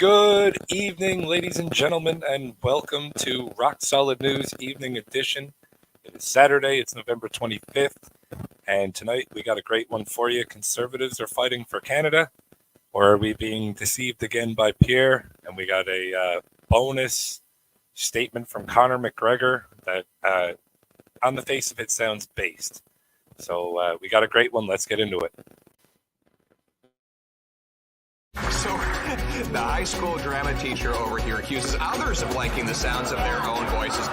Good evening, ladies and gentlemen, and welcome to Rock Solid News Evening Edition. It is Saturday, it's November 25th, and tonight we got a great one for you. Conservatives are fighting for Canada, or are we being deceived again by Pierre? And we got a bonus statement from Conor McGregor that, on the face of it, sounds based. So we got a great one. Let's get into it. So, the high school drama teacher over here accuses others of liking the sounds of their own voices.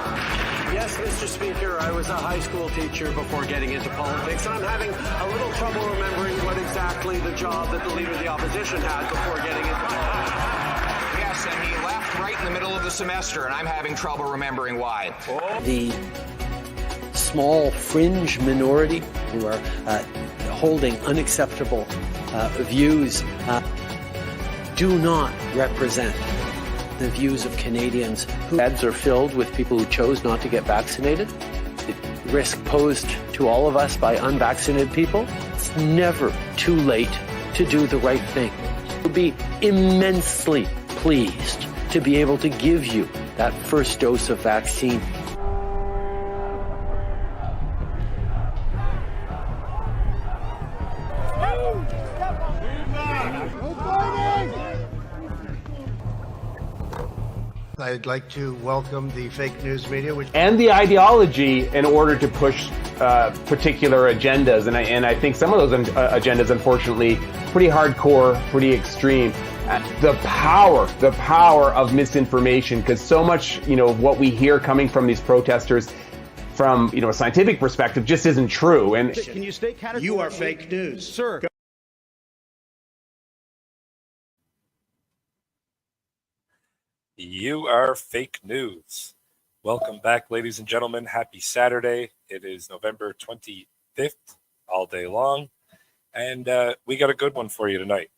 Yes, Mr. Speaker, I was a high school teacher before getting into politics, and I'm having a little trouble remembering what exactly the job that the Leader of the Opposition had before getting into politics. Yes, and he left right in the middle of the semester, and I'm having trouble remembering why. The small fringe minority who are holding unacceptable views do not represent the views of Canadians whose beds are filled with people who chose not to get vaccinated. The risk posed to all of us by unvaccinated people. It's never too late to do the right thing. We'll be immensely pleased to be able to give you that first dose of vaccine. I'd like to welcome the fake news media, and the ideology in order to push particular agendas, and I think some of those agendas, unfortunately, pretty hardcore, pretty extreme. The power of misinformation, because so much, what we hear coming from these protesters, from a scientific perspective, just isn't true. And can you stay categorical? You are fake news, sir. You are fake news. Welcome back, ladies and gentlemen. Happy Saturday. It is November 25th, all day long. And we got a good one for you tonight.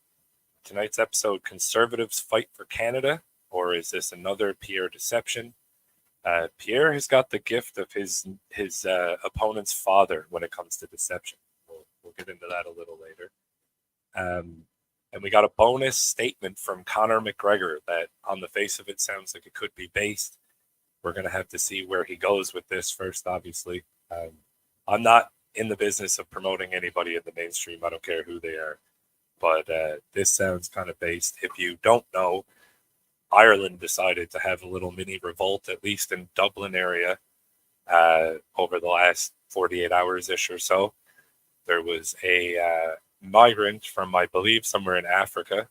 Tonight's episode, Conservatives Fight for Canada, or is this another Pierre deception? Pierre has got the gift of his opponent's father when it comes to deception. We'll get into that a little later. And we got a bonus statement from Conor McGregor that on the face of it sounds like it could be based. We're going to have to see where he goes with this first, obviously. I'm not in the business of promoting anybody in the mainstream. I don't care who they are. But this sounds kind of based. If you don't know, Ireland decided to have a little mini revolt, at least in Dublin area, over the last 48 hours-ish or so. There was a migrant from, I believe, somewhere in Africa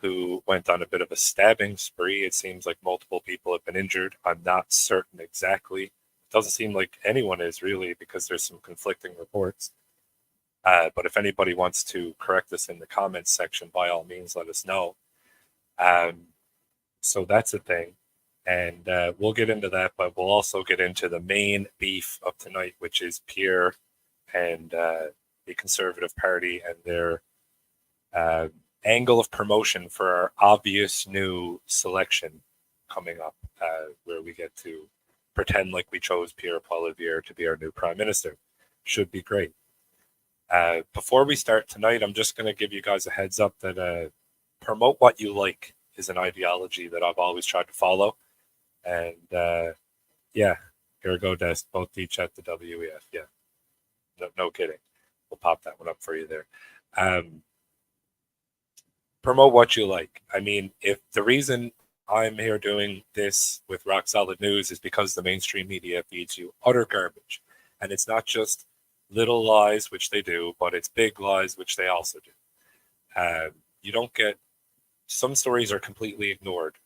who went on a bit of a stabbing spree. It seems like multiple people have been injured. I'm not certain exactly. It doesn't seem like anyone is really, because there's some conflicting reports. But if anybody wants to correct us in the comments section, by all means, let us know. So that's a thing. And we'll get into that, but we'll also get into the main beef of tonight, which is Pierre and the Conservative Party and their angle of promotion for our obvious new selection coming up, where we get to pretend like we chose Pierre Poilievre to be our new Prime Minister. Should be great. Before we start tonight, I'm just going to give you guys a heads up that promote what you like is an ideology that I've always tried to follow. And yeah, here we go, Des. Both teach at the WEF. Yeah, no kidding. We'll pop that one up for you there. Promote what you like. I mean, if the reason I'm here doing this with Rock Solid News is because the mainstream media feeds you utter garbage. And it's not just little lies, which they do, but it's big lies, which they also do. You don't get, some stories are completely ignored.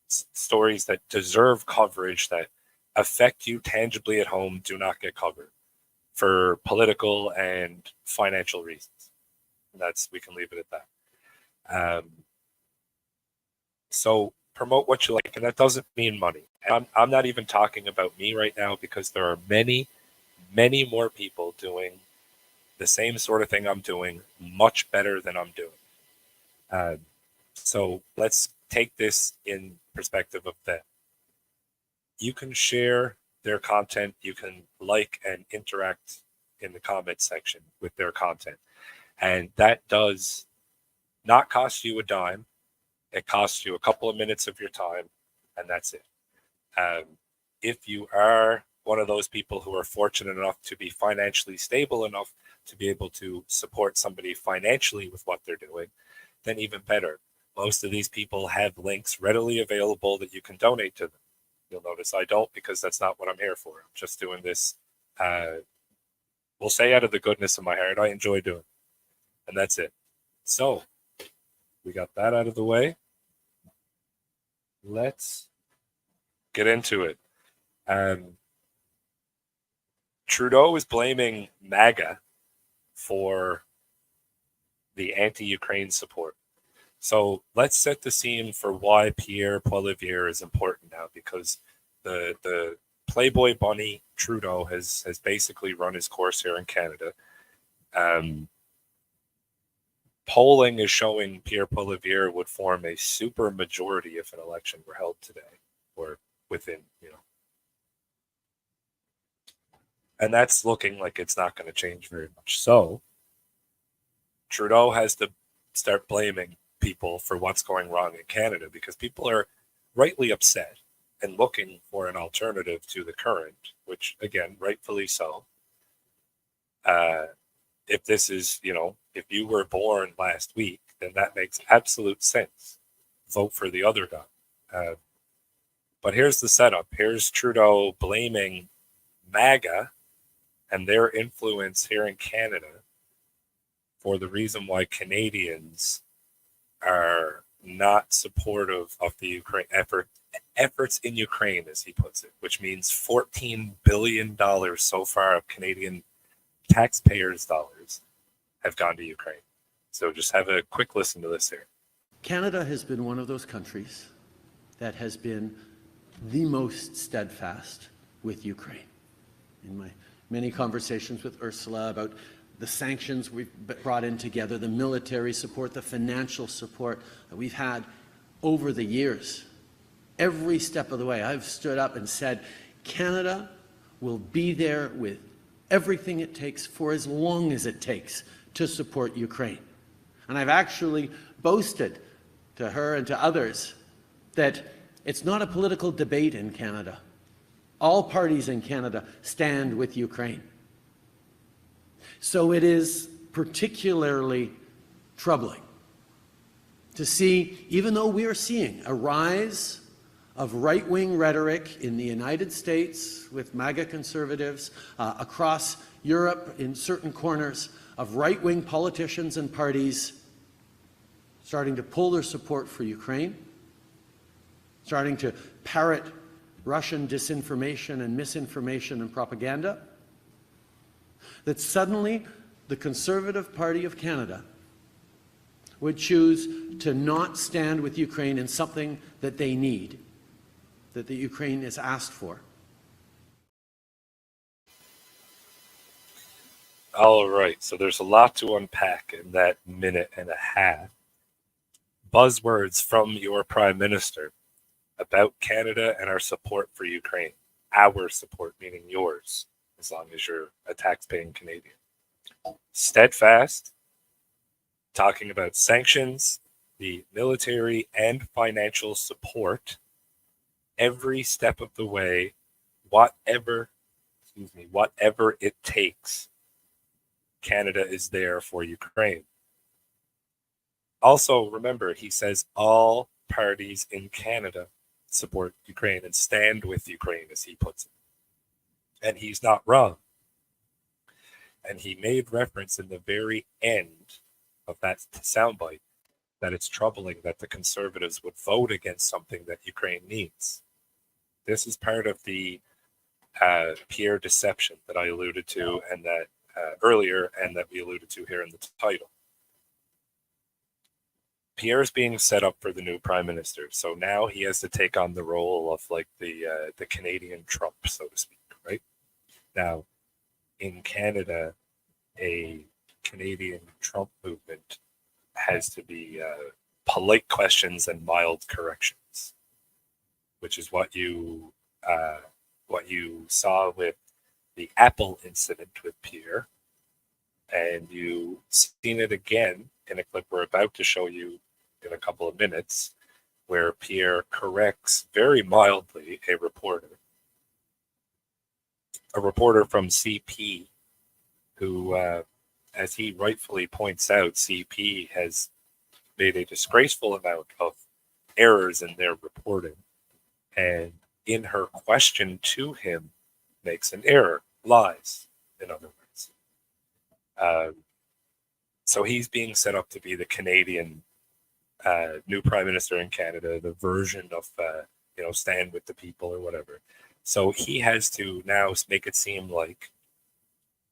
Stories that deserve coverage, that affect you tangibly at home, do not get covered for political and financial reasons. We can leave it at that. So promote what you like, and that doesn't mean money. And I'm not even talking about me right now, because there are many more people doing the same sort of thing I'm doing, much better than I'm doing. So let's take this in perspective of that. You can share their content, you can like and interact in the comment section with their content. And that does not cost you a dime. It costs you a couple of minutes of your time, and that's it. If you are one of those people who are fortunate enough to be financially stable enough to be able to support somebody financially with what they're doing, then even better. Most of these people have links readily available that you can donate to them. You'll notice I don't, because that's not what I'm here for. I'm just doing this, we'll say, out of the goodness of my heart. I enjoy doing it. And that's it. So, we got that out of the way. Let's get into it. Trudeau is blaming MAGA for the anti-Ukraine support. So let's set the scene for why Pierre Poilievre is important now, because the Playboy bunny Trudeau has basically run his course here in Canada. Polling is showing Pierre Poilievre would form a super majority if an election were held today, or within, and that's looking like it's not going to change very much. So Trudeau has to start blaming people for what's going wrong in Canada, because people are rightly upset and looking for an alternative to the current, which, again, rightfully so. If this is, if you were born last week, then that makes absolute sense. Vote for the other guy. But here's the setup. Here's Trudeau blaming MAGA and their influence here in Canada for the reason why Canadians are not supportive of the Ukraine efforts in Ukraine, as he puts it, which means $14 billion so far of Canadian taxpayers' dollars have gone to Ukraine. So just have a quick listen to this here. Canada has been one of those countries that has been the most steadfast with Ukraine. In my many conversations with Ursula about the sanctions we've brought in together, the military support, the financial support that we've had over the years, every step of the way, I've stood up and said, Canada will be there with everything it takes for as long as it takes to support Ukraine. And I've actually boasted to her and to others that it's not a political debate in Canada. All parties in Canada stand with Ukraine. So it is particularly troubling to see, even though we are seeing a rise of right-wing rhetoric in the United States with MAGA conservatives, across Europe in certain corners, of right-wing politicians and parties starting to pull their support for Ukraine, starting to parrot Russian disinformation and misinformation and propaganda, that suddenly the Conservative Party of Canada would choose to not stand with Ukraine in something that they need, that the Ukraine is asked for. All right, so there's a lot to unpack in that minute and a half. Buzzwords from your Prime Minister about Canada and our support for Ukraine. Our support, meaning yours, as long as you're a tax-paying Canadian. Steadfast, talking about sanctions, the military and financial support, every step of the way, whatever it takes, Canada is there for Ukraine. Also, remember, he says all parties in Canada support Ukraine and stand with Ukraine, as he puts it. And he's not wrong. And he made reference in the very end of that soundbite that it's troubling that the Conservatives would vote against something that Ukraine needs. This is part of the Pierre deception that I alluded to, and that earlier, and that we alluded to here in the title. Pierre is being set up for the new Prime Minister, so now he has to take on the role of like the Canadian Trump, so to speak, right? Now, in Canada, a Canadian Trump movement has to be polite questions and mild corrections, which is what you saw with the Apple incident with Pierre, and you've seen it again in a clip we're about to show you in a couple of minutes where Pierre corrects very mildly a reporter from CP, who, as he rightfully points out, CP has made a disgraceful amount of errors in their reporting, and in her question to him makes an error, lies, in other words. So he's being set up to be the Canadian new prime minister in Canada, the version of, stand with the people or whatever. So he has to now make it seem like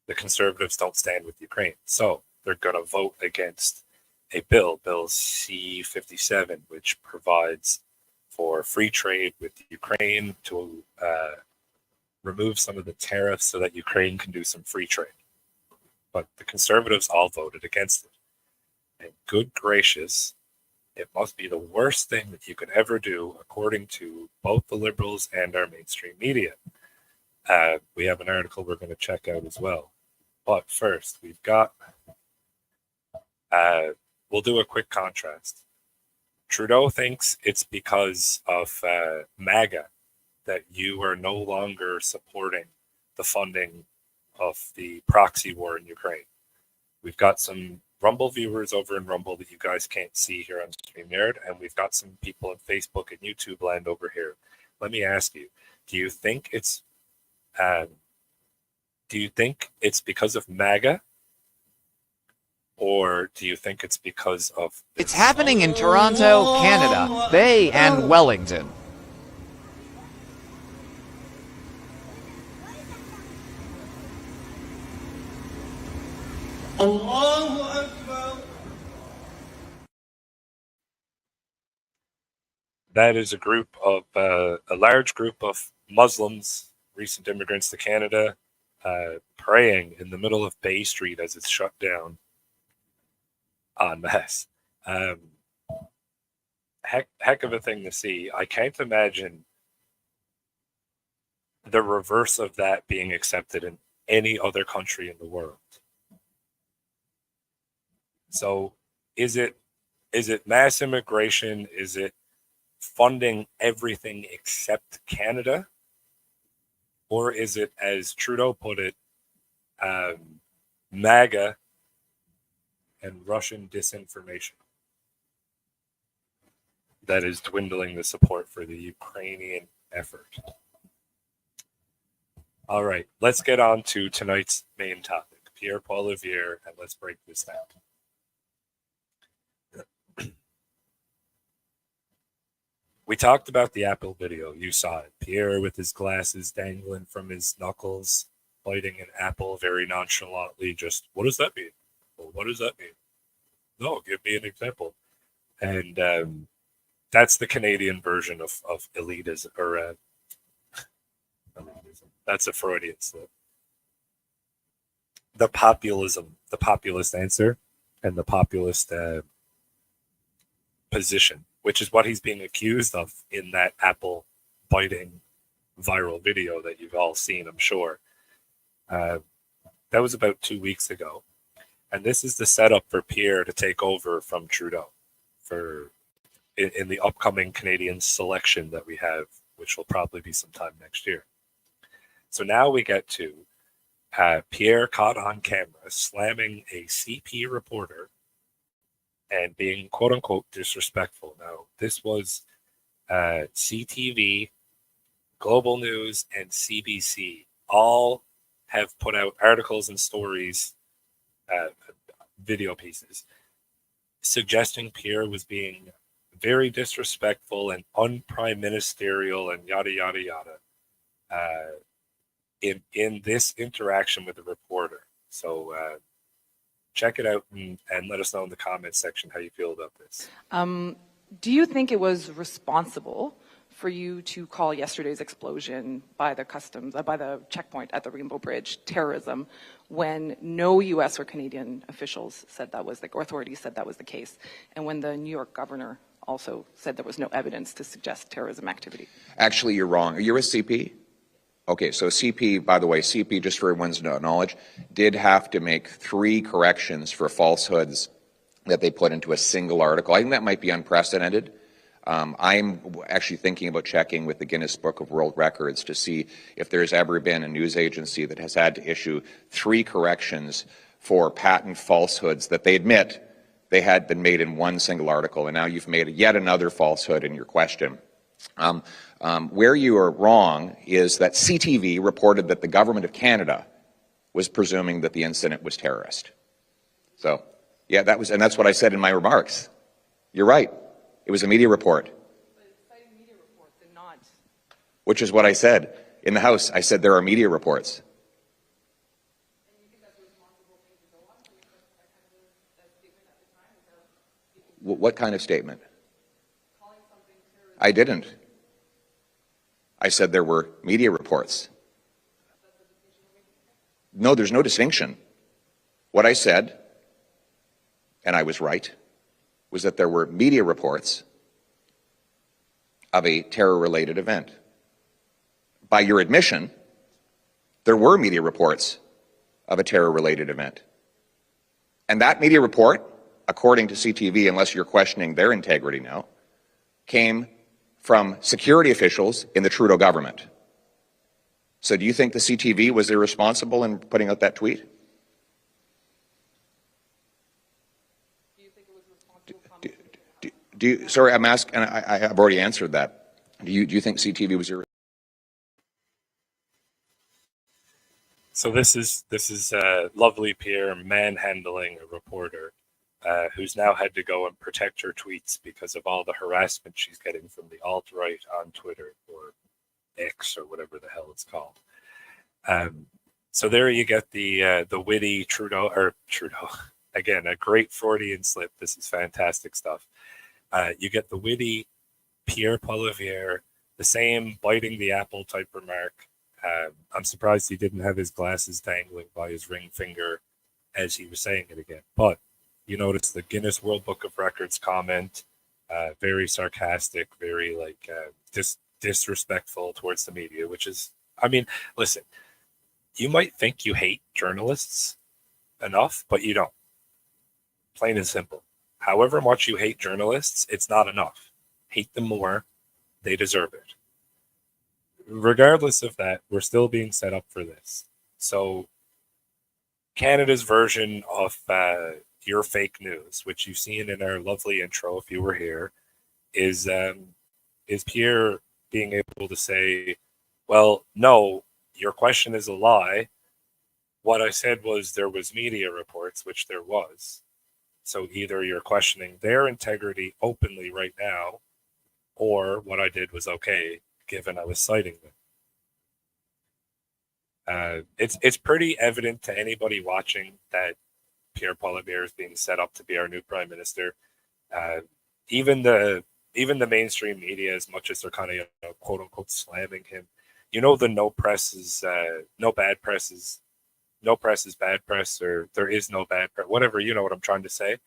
the Conservatives don't stand with Ukraine. So they're going to vote against a bill C-57, which provides for free trade with Ukraine to remove some of the tariffs so that Ukraine can do some free trade. But the Conservatives all voted against it. And good gracious, it must be the worst thing that you could ever do, according to both the Liberals and our mainstream media. We have an article we're going to check out as well. But first, we've got... we'll do a quick contrast. Trudeau thinks it's because of MAGA that you are no longer supporting the funding of the proxy war in Ukraine. We've got some Rumble viewers over in Rumble that you guys can't see here on StreamYard, and we've got some people on Facebook and YouTube land over here. Let me ask you, do you think it's because of MAGA, or do you think it's because of... It's happening in Toronto, Canada, Bay and Wellington. That is a large group of Muslims, recent immigrants to Canada, praying in the middle of Bay Street as it's shut down en masse. Heck of a thing to see. I can't imagine the reverse of that being accepted in any other country in the world. So is it mass immigration? Is it funding everything except Canada? Or is it, as Trudeau put it, MAGA and Russian disinformation that is dwindling the support for the Ukrainian effort? All right, let's get on to tonight's main topic, Pierre Poilievre, and let's break this down. We talked about the Apple video. You saw it. Pierre with his glasses dangling from his knuckles, biting an apple very nonchalantly. Just, what does that mean? Well, what does that mean? No, give me an example. And that's the Canadian version of elitism, or elitism. That's a Freudian slip. The populism, the populist answer, and the populist position, which is what he's being accused of in that apple biting viral video that you've all seen, I'm sure. That was about 2 weeks ago. And this is the setup for Pierre to take over from Trudeau in the upcoming Canadian selection that we have, which will probably be sometime next year. So now we get to Pierre caught on camera slamming a CP reporter and being quote-unquote disrespectful. Now, this was CTV, Global News, and CBC. All have put out articles and stories, video pieces, suggesting Pierre was being very disrespectful and un-prime ministerial and yada, yada, yada in this interaction with the reporter. So check it out and let us know in the comments section how you feel about this. Do you think it was responsible for you to call yesterday's explosion by the customs, by the checkpoint at the Rainbow Bridge terrorism, when no U.S. or Canadian officials said that was or authorities said that was the case, and when the New York governor also said there was no evidence to suggest terrorism activity? Actually, you're wrong. You're with CP? Okay, so CP, by the way, CP, just for everyone's knowledge, did have to make 3 corrections for falsehoods that they put into a single article. I think that might be unprecedented. I'm actually thinking about checking with the Guinness Book of World Records to see if there's ever been a news agency that has had to issue 3 corrections for patent falsehoods that they admit they had been made in one single article, and now you've made yet another falsehood in your question. Where you are wrong is that CTV reported that the government of Canada was presuming that the incident was terrorist. So, yeah, that's what I said in my remarks. You're right. It was a media report. But it's citing media reports and not. Which is what I said in the House. I said there are media reports. And you think that's a responsible thing to go on? So you put that kind of a statement at the time without speaking. What kind of statement? Calling something terrorist. I didn't. I said there were media reports. No, there's no distinction. What I said, and I was right, was that there were media reports of a terror-related event. By your admission, there were media reports of a terror-related event. And that media report, according to CTV, unless you're questioning their integrity now, came from security officials in the Trudeau government. So do you think the CTV was irresponsible in putting out that tweet? Do you think it was responsible? Sorry, I'm asking, and I have already answered that. Do you think CTV was irresponsible? So this is lovely Pierre manhandling a reporter who's now had to go and protect her tweets because of all the harassment she's getting from the alt-right on Twitter or X or whatever the hell it's called. So there you get the witty Trudeau again, a great Freudian slip. This is fantastic stuff. You get the witty Pierre Poilievre, the same biting the apple type remark. I'm surprised he didn't have his glasses dangling by his ring finger as he was saying it again. But you notice the Guinness World Book of Records comment, very sarcastic, very disrespectful towards the media, which is, I mean, listen, you might think you hate journalists enough, but you don't. Plain and simple. However much you hate journalists, it's not enough. Hate them more. They deserve it. Regardless of that, we're still being set up for this. So Canada's version of your fake news, which you've seen in our lovely intro if you were here, is Pierre being able to say, well, no, your question is a lie. What I said was there was media reports, which there was. So either you're questioning their integrity openly right now, or what I did was okay, given I was citing them. It's pretty evident to anybody watching that Pierre Poilievre is being set up to be our new prime minister. Even the mainstream media, as much as they're kind of quote unquote slamming him, the no press is bad press, or there is no bad press, whatever, you know what I'm trying to say.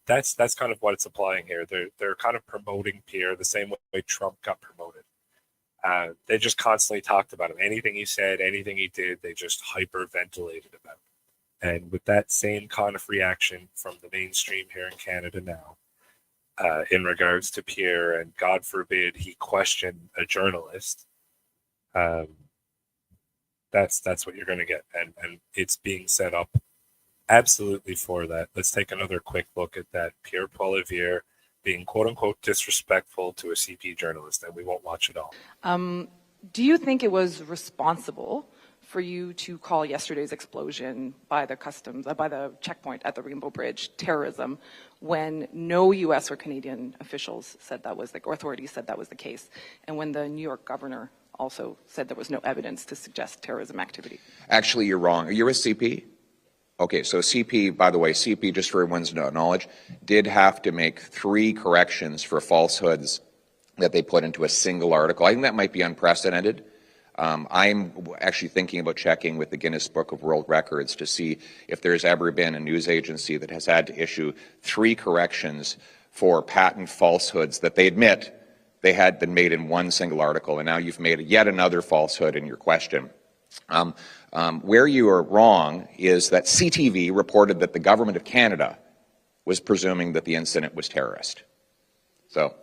That's kind of what it's applying here. They're kind of promoting Pierre the same way Trump got promoted. They just constantly talked about him. Anything he said, anything he did, they just hyperventilated about. And with that same kind of reaction from the mainstream here in Canada now, in regards to Pierre, and God forbid he questioned a journalist, that's what you're going to get. And it's being set up absolutely for that. Let's take another quick look at that. Pierre Poilievre being quote unquote disrespectful to a CP journalist, and we won't watch it all. Do you think it was responsible for you to call yesterday's explosion by the checkpoint at the Rainbow Bridge terrorism, when no U.S. or Canadian officials said that was or authorities said that was the case, and when the New York governor also said there was no evidence to suggest terrorism activity? Actually, you're wrong. Are you a CP? Okay, so CP, by the way, CP, just for everyone's knowledge, did have to make 3 corrections for falsehoods that they put into a single article. I think that might be unprecedented. I'm actually thinking about checking with the Guinness Book of World Records to see if there's ever been a news agency that has had to issue 3 corrections for patent falsehoods that they admit they had been made in one single article, and now you've made yet another falsehood in your question. Where you are wrong is that CTV reported that the government of Canada was presuming that the incident was terrorist. So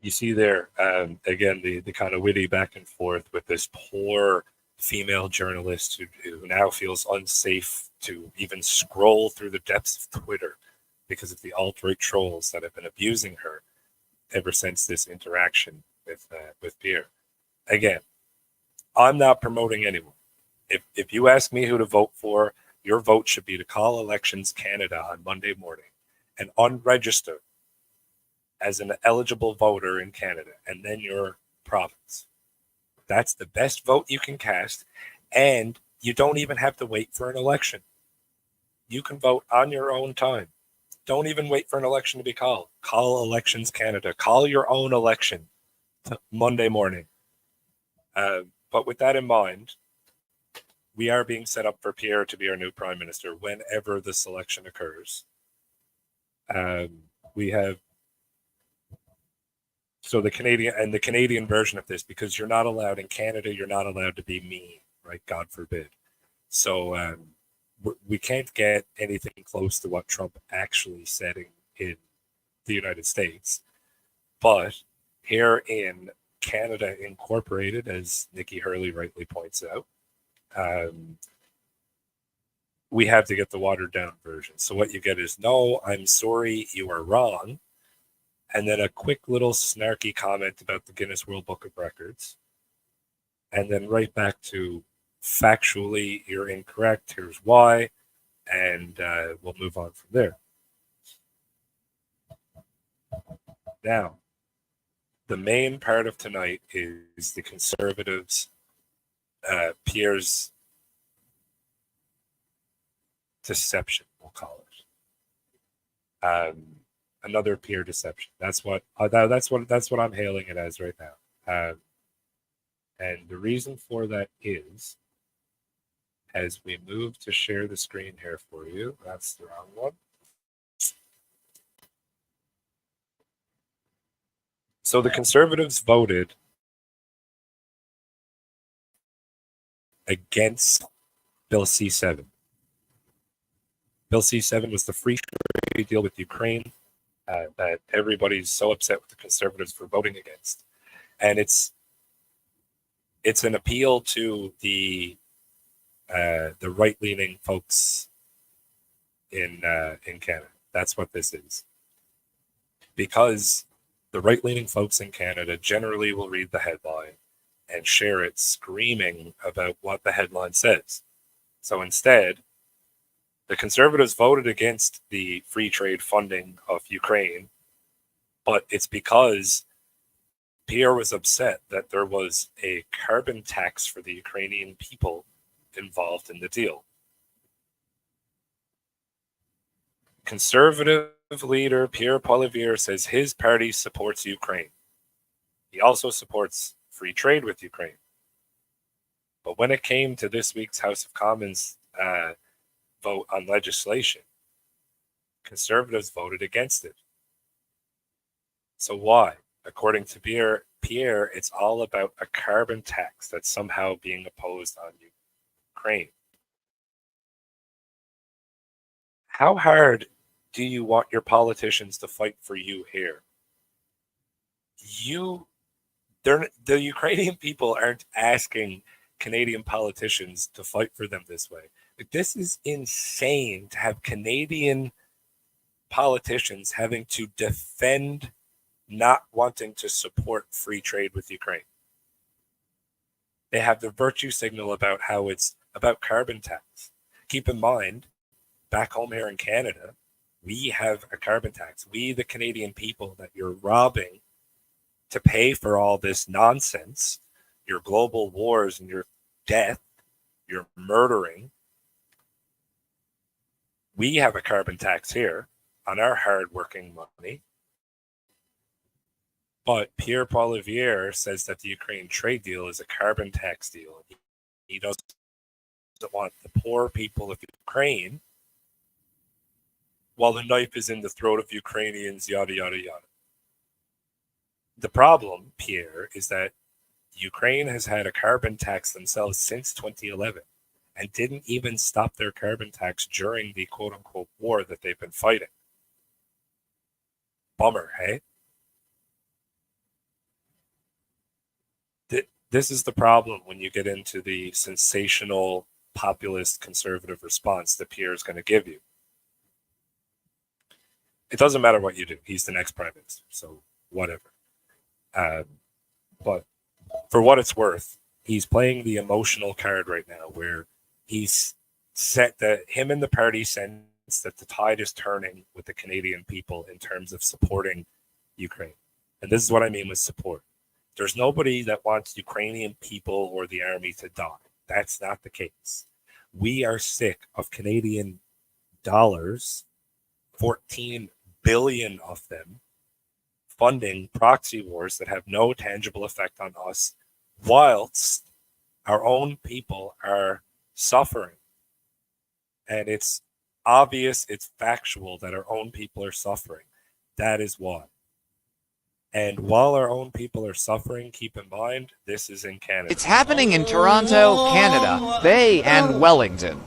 you see there, again, the kind of witty back and forth with this poor female journalist who now feels unsafe to even scroll through the depths of Twitter because of the alt-right trolls that have been abusing her ever since this interaction with Pierre. Again, I'm not promoting anyone. If you ask me who to vote for, your vote should be to call Elections Canada on Monday morning and unregister as an eligible voter in Canada, and then your province. That's the best vote you can cast, and you don't even have to wait for an election. You can vote on your own time. Don't even wait for an election to be called. Call Elections Canada. Call your own election Monday morning. But with that in mind, we are being set up for Pierre to be our new prime minister whenever the selection occurs. We have the Canadian version of this, because you're not allowed in Canada, you're not allowed to be mean, right? God forbid. So we can't get anything close to what Trump actually said in the United States. But here in Canada Incorporated, as Nikki Hurley rightly points out, we have to get the watered down version. So what you get is, no, I'm sorry, you are wrong. And then a quick little snarky comment about the Guinness World Book of Records. And then right back to, factually, you're incorrect, here's why. And we'll move on from there. Now, the main part of tonight is the Conservatives, Pierre's deception, we'll call it. Another Pierre deception. That's what I'm hailing it as right now. And the reason for that is, as we move to share the screen here for you, that's the wrong one. So the Conservatives voted against Bill C-7. Bill C-7 was the free trade deal with Ukraine that everybody's so upset with the Conservatives for voting against. And it's an appeal to the right-leaning folks in Canada. That's what this is. Because the right-leaning folks in Canada generally will read the headline and share it screaming about what the headline says. So instead, the Conservatives voted against the free trade funding of Ukraine, but it's because Pierre was upset that there was a carbon tax for the Ukrainian people involved in the deal. Conservative leader Pierre Poilievre says his party supports Ukraine. He also supports free trade with Ukraine. But when it came to this week's House of Commons vote on legislation, Conservatives voted against it. So why? According to Pierre, it's all about a carbon tax that's somehow being imposed on Ukraine. How hard do you want your politicians to fight for you here? The Ukrainian people aren't asking Canadian politicians to fight for them this way. Like, this is insane to have Canadian politicians having to defend not wanting to support free trade with Ukraine. They have the virtue signal about how it's about carbon tax. Keep in mind, back home here in Canada, we have a carbon tax. We, the Canadian people that you're robbing to pay for all this nonsense, your global wars and your death, your murdering. We have a carbon tax here on our hard-working money. But Pierre Poilievre says that the Ukraine trade deal is a carbon tax deal. He doesn't want the poor people of Ukraine, while the knife is in the throat of Ukrainians, yada, yada, yada. The problem, Pierre, is that Ukraine has had a carbon tax themselves since 2011 and didn't even stop their carbon tax during the quote-unquote war that they've been fighting. Bummer, hey? This is the problem when you get into the sensational populist conservative response that Pierre is going to give you. It doesn't matter what you do. He's the next prime minister, so whatever. But for what it's worth, he's playing the emotional card right now where he's set that him and the party sense that the tide is turning with the Canadian people in terms of supporting Ukraine. And this is what I mean with support. There's nobody that wants Ukrainian people or the army to die. That's not the case. We are sick of Canadian dollars, 14 billion of them, funding proxy wars that have no tangible effect on us, whilst our own people are suffering. And it's obvious, it's factual that our own people are suffering. That is why. And while our own people are suffering, keep in mind, this is in Canada. It's happening in Toronto, Canada, Bay, and Wellington.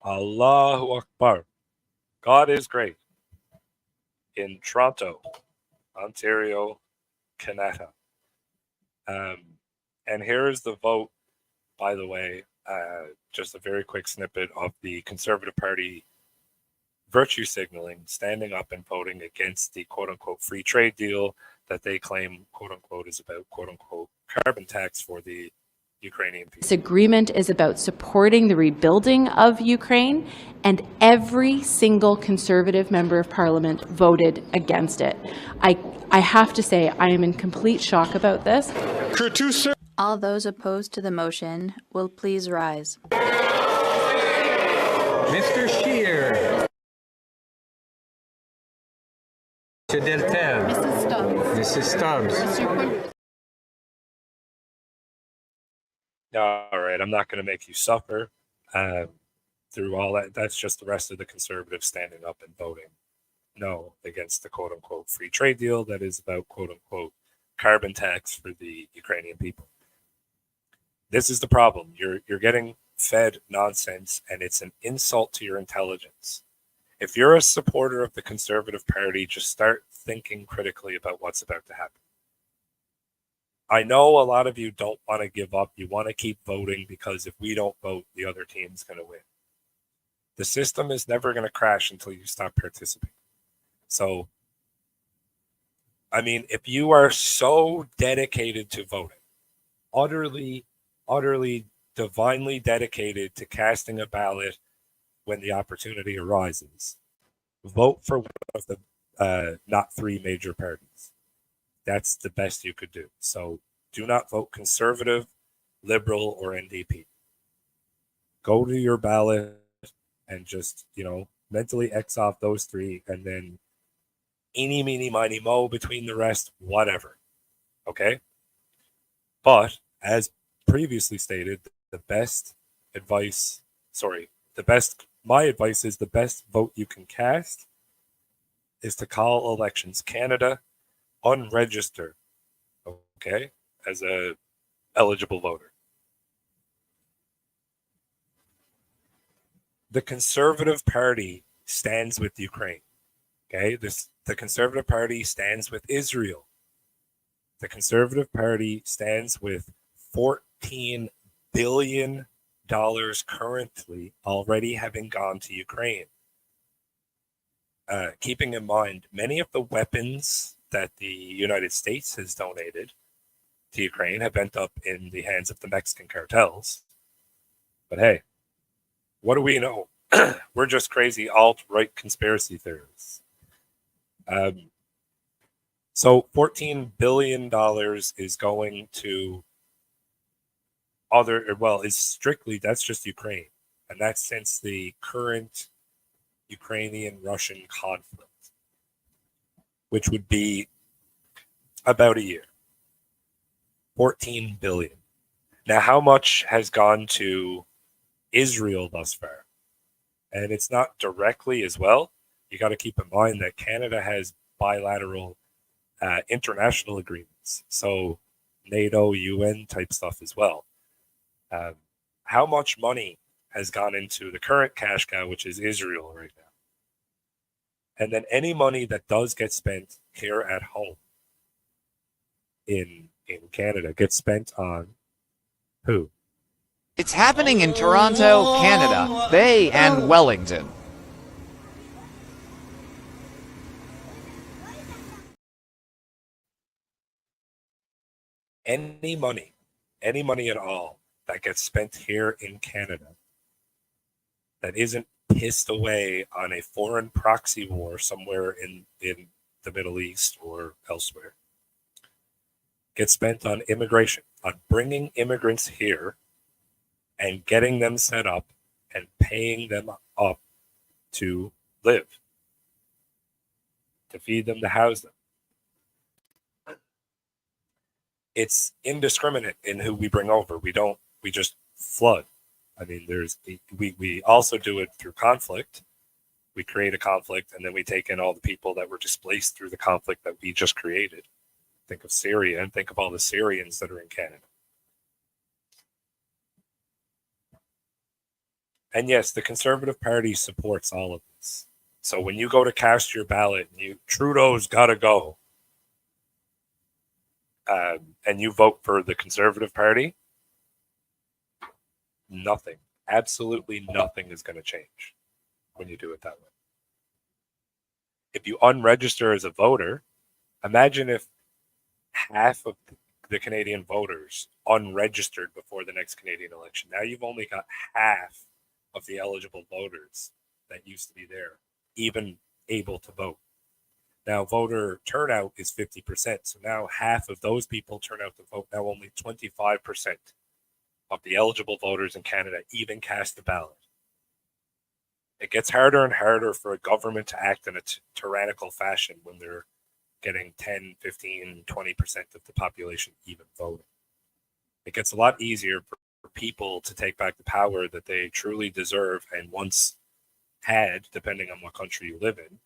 Allahu Akbar. God is great. In Toronto, Ontario, Canada. And here is the vote, by the way, just a very quick snippet of the Conservative Party virtue signaling, standing up and voting against the quote-unquote free trade deal that they claim, quote-unquote, is about, quote-unquote, carbon tax for the Ukrainian people. This agreement is about supporting the rebuilding of Ukraine, and every single Conservative member of Parliament voted against it. I have to say, I am in complete shock about this. All those opposed to the motion will please rise. Mr. Scheer. Mr. Deltel. Mrs. Stubbs. Mrs. Stubbs. All right, I'm not going to make you suffer through all that. That's just the rest of the Conservatives standing up and voting no against the quote-unquote free trade deal that is about quote-unquote carbon tax for the Ukrainian people. This is the problem. You're getting fed nonsense, and it's an insult to your intelligence. If you're a supporter of the Conservative Party, just start thinking critically about what's about to happen. I know a lot of you don't want to give up. You want to keep voting because if we don't vote, the other team's going to win. The system is never going to crash until you stop participating. So, I mean, if you are so dedicated to voting, utterly, divinely dedicated to casting a ballot when the opportunity arises, vote for one of the not three major parties. That's the best you could do. So do not vote Conservative, Liberal, or NDP. Go to your ballot and just, mentally X off those three, and then eeny, meeny, miny, mo between the rest, whatever. Okay? But as previously stated, my advice is the best vote you can cast is to call elections Canada, unregister, okay, as a eligible voter. The Conservative Party stands with Ukraine. Okay, the Conservative Party stands with Israel. The Conservative Party stands with $14 billion currently already having gone to Ukraine. Keeping in mind, many of the weapons that the United States has donated to Ukraine have ended up in the hands of the Mexican cartels. But hey, what do we know? We're just crazy alt-right conspiracy theorists. So $14 billion is going to that's just Ukraine. And that's since the current Ukrainian-Russian conflict, which would be about a year. 14 billion. Now, how much has gone to Israel thus far? And it's not directly as well. You got to keep in mind that Canada has bilateral international agreements. So NATO, UN type stuff as well. how much money has gone into the current cash cow, which is Israel right now. And then any money that does get spent here at home in Canada gets spent on who? It's happening in Toronto, Canada, Bay, and Wellington. Any money at all that gets spent here in Canada that isn't pissed away on a foreign proxy war somewhere in the Middle East or elsewhere gets spent on immigration, on bringing immigrants here and getting them set up and paying them up to live, to feed them, to house them. It's indiscriminate in who we bring over. We just flood. I mean, we also do it through conflict. We create a conflict and then we take in all the people that were displaced through the conflict that we just created. Think of Syria and think of all the Syrians that are in Canada. And yes, the Conservative Party supports all of this. So when you go to cast your ballot, Trudeau's got to go, and you vote for the Conservative Party, nothing, absolutely nothing is going to change when you do it that way. If you unregister as a voter, imagine if half of the Canadian voters unregistered before the next Canadian election. Now you've only got half of the eligible voters that used to be there, even able to vote. Now voter turnout is 50%. So now half of those people turn out to vote. Now only 25% of the eligible voters in Canada even cast the ballot. It gets harder and harder for a government to act in a tyrannical fashion when they're getting 10, 15, 20% of the population even voting. It gets a lot easier for people to take back the power that they truly deserve and once had, depending on what country you live in.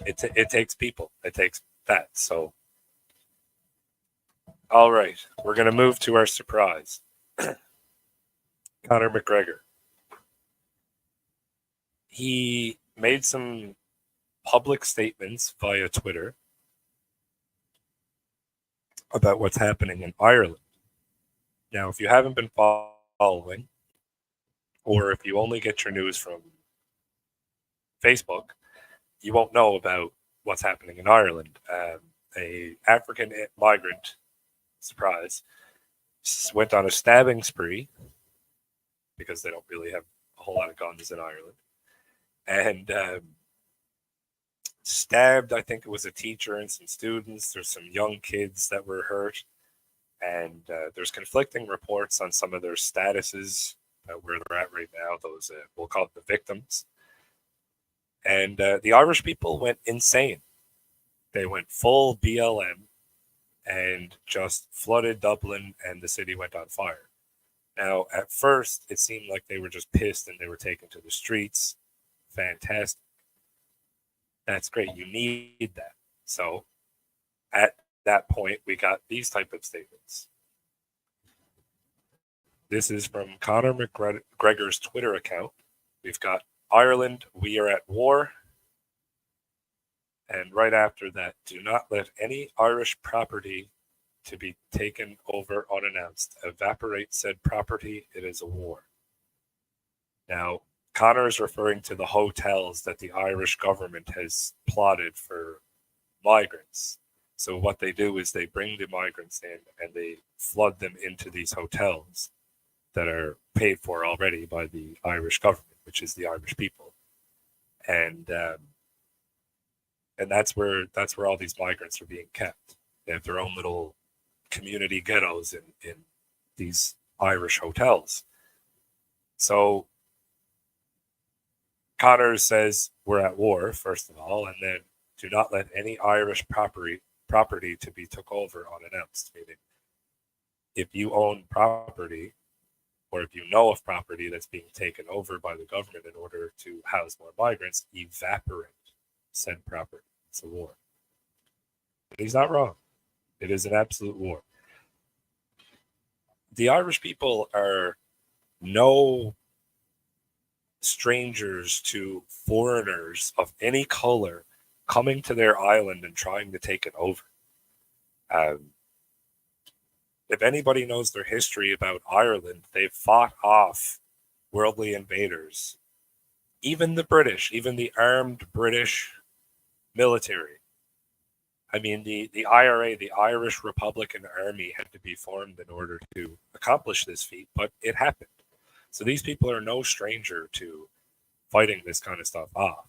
It takes people. It takes that. So, all right, we're going to move to our surprise. Conor McGregor. He made some public statements via Twitter about what's happening in Ireland. Now, if you haven't been following, or if you only get your news from Facebook, you won't know about what's happening in Ireland. A African migrant, surprise, went on a stabbing spree because they don't really have a whole lot of guns in Ireland, and stabbed, I think it was a teacher and some students. There's some young kids that were hurt, and there's conflicting reports on some of their statuses, where they're at right now, those, we'll call it the victims. And the Irish people went insane. They went full BLM and just flooded Dublin, and the city went on fire. Now, at first, it seemed like they were just pissed and they were taken to the streets. Fantastic. That's great. You need that. So, at that point, we got these type of statements. This is from Conor McGregor's Twitter account. We've got Ireland, we are at war. And right after that, do not let any Irish property to be taken over unannounced. Evaporate said property, it is a war. Now, Conor is referring to the hotels that the Irish government has plotted for migrants. So what they do is they bring the migrants in and they flood them into these hotels that are paid for already by the Irish government, which is the Irish people. And that's where all these migrants are being kept. They have their own little community ghettos in these Irish hotels. So Conor says we're at war, first of all, and then do not let any Irish property to be took over unannounced. Meaning, if you own property, or if you know of property that's being taken over by the government in order to house more migrants, evaporate said property. It's a war. But he's not wrong. It is an absolute war. the Irish people are no strangers to foreigners of any color coming to their island and trying to take it over. If anybody knows their history about Ireland, they've fought off worldly invaders. Even the British, even the armed British military. I mean, the IRA, the Irish Republican Army, had to be formed in order to accomplish this feat, but it happened. So these people are no stranger to fighting this kind of stuff off.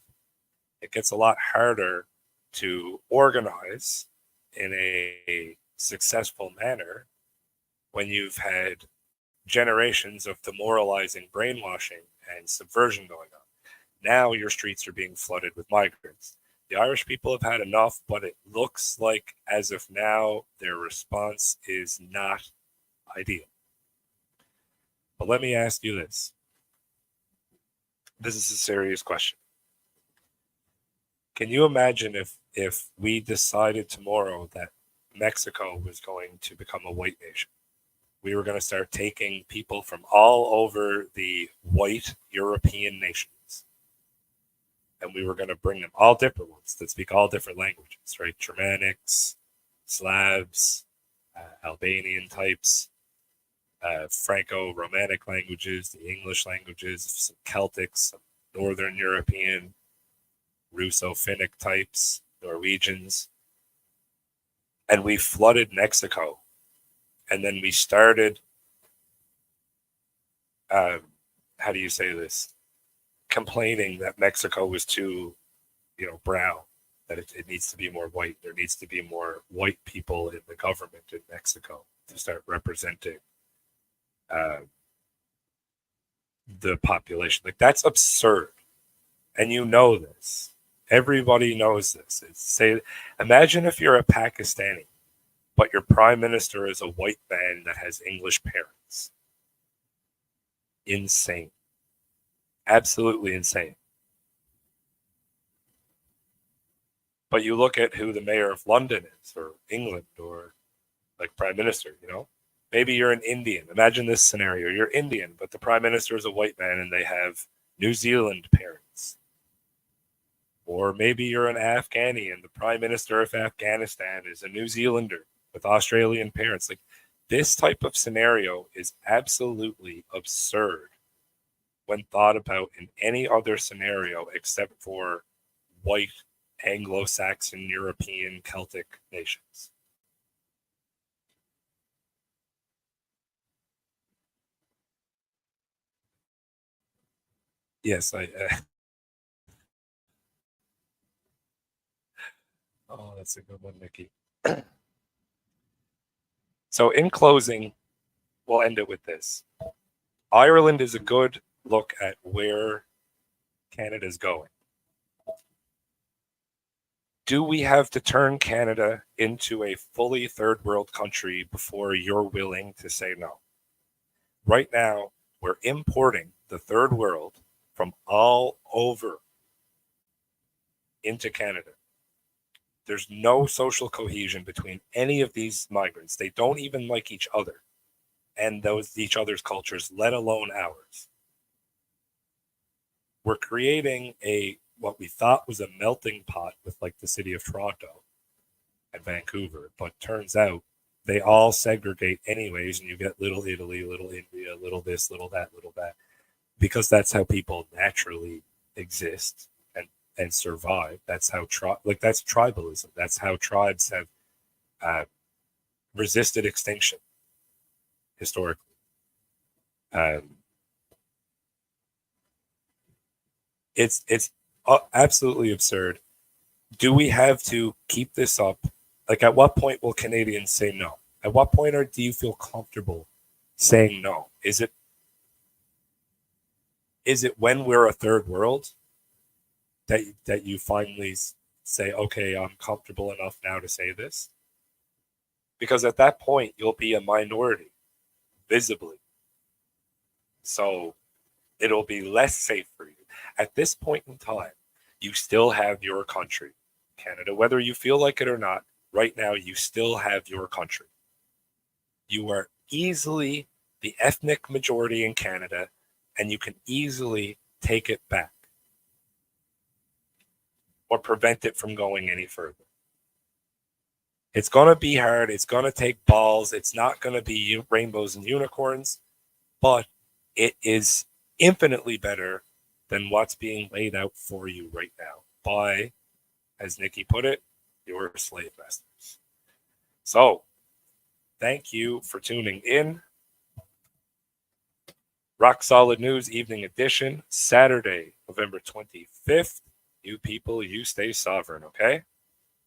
It gets a lot harder to organize in a successful manner when you've had generations of demoralizing brainwashing and subversion going on. Now your streets are being flooded with migrants. The Irish people have had enough, but it looks like, as of now, their response is not ideal. But let me ask you this. This is a serious question. Can you imagine if we decided tomorrow that Mexico was going to become a white nation? We were going to start taking people from all over the white European nations, and we were going to bring them, all different ones that speak all different languages, right? Germanics, Slavs, Albanian types, Franco-Romantic languages, the English languages, some Celtic, some Northern European, Russo-Finnic types, Norwegians. And we flooded Mexico. And then we started, how do you say this? Complaining that Mexico was too, brown, that it needs to be more white. There needs to be more white people in the government in Mexico to start representing the population. Like, that's absurd. And you know this. Everybody knows this. Imagine if you're a Pakistani, but your prime minister is a white man that has English parents. Insane. Absolutely insane. But you look at who the mayor of London is, or England, or like prime minister, Maybe you're an Indian. Imagine this scenario. You're Indian, but the prime minister is a white man and they have New Zealand parents. Or maybe you're an Afghani and the prime minister of Afghanistan is a New Zealander with Australian parents. Like, this type of scenario is absolutely absurd when thought about in any other scenario except for white Anglo-Saxon, European, Celtic nations. Yes, oh, that's a good one, Nikki. So in closing, we'll end it with this. Ireland is a good look at where Canada's going. Do we have to turn Canada into a fully third world country before you're willing to say no? Right now, we're importing the third world from all over into Canada. There's no social cohesion between any of these migrants. They don't even like each other and each other's cultures, let alone ours. We're creating what we thought was a melting pot with like the city of Toronto and Vancouver, but turns out they all segregate anyways, and you get little Italy, little India, little this, little that, because that's how people naturally exist and survive. That's how that's tribalism. That's how tribes have resisted extinction historically. It's absolutely absurd. Do we have to keep this up? Like, at what point will Canadians say no? At what point do you feel comfortable saying no? Is it when we're a third world that you finally say, okay, I'm comfortable enough now to say this? Because at that point, you'll be a minority, visibly. So it'll be less safe for you. At this point in time, you still have your country, Canada. Whether you feel like it or not, right now, you still have your country. You are easily the ethnic majority in Canada, and you can easily take it back or prevent it from going any further. It's going to be hard. It's going to take balls. It's not going to be rainbows and unicorns, but it is infinitely better than what's being laid out for you right now by, as Nikki put it, your slave masters. So, thank you for tuning in. Rock Solid News Evening Edition, Saturday, November 25th. You people, you stay sovereign, okay?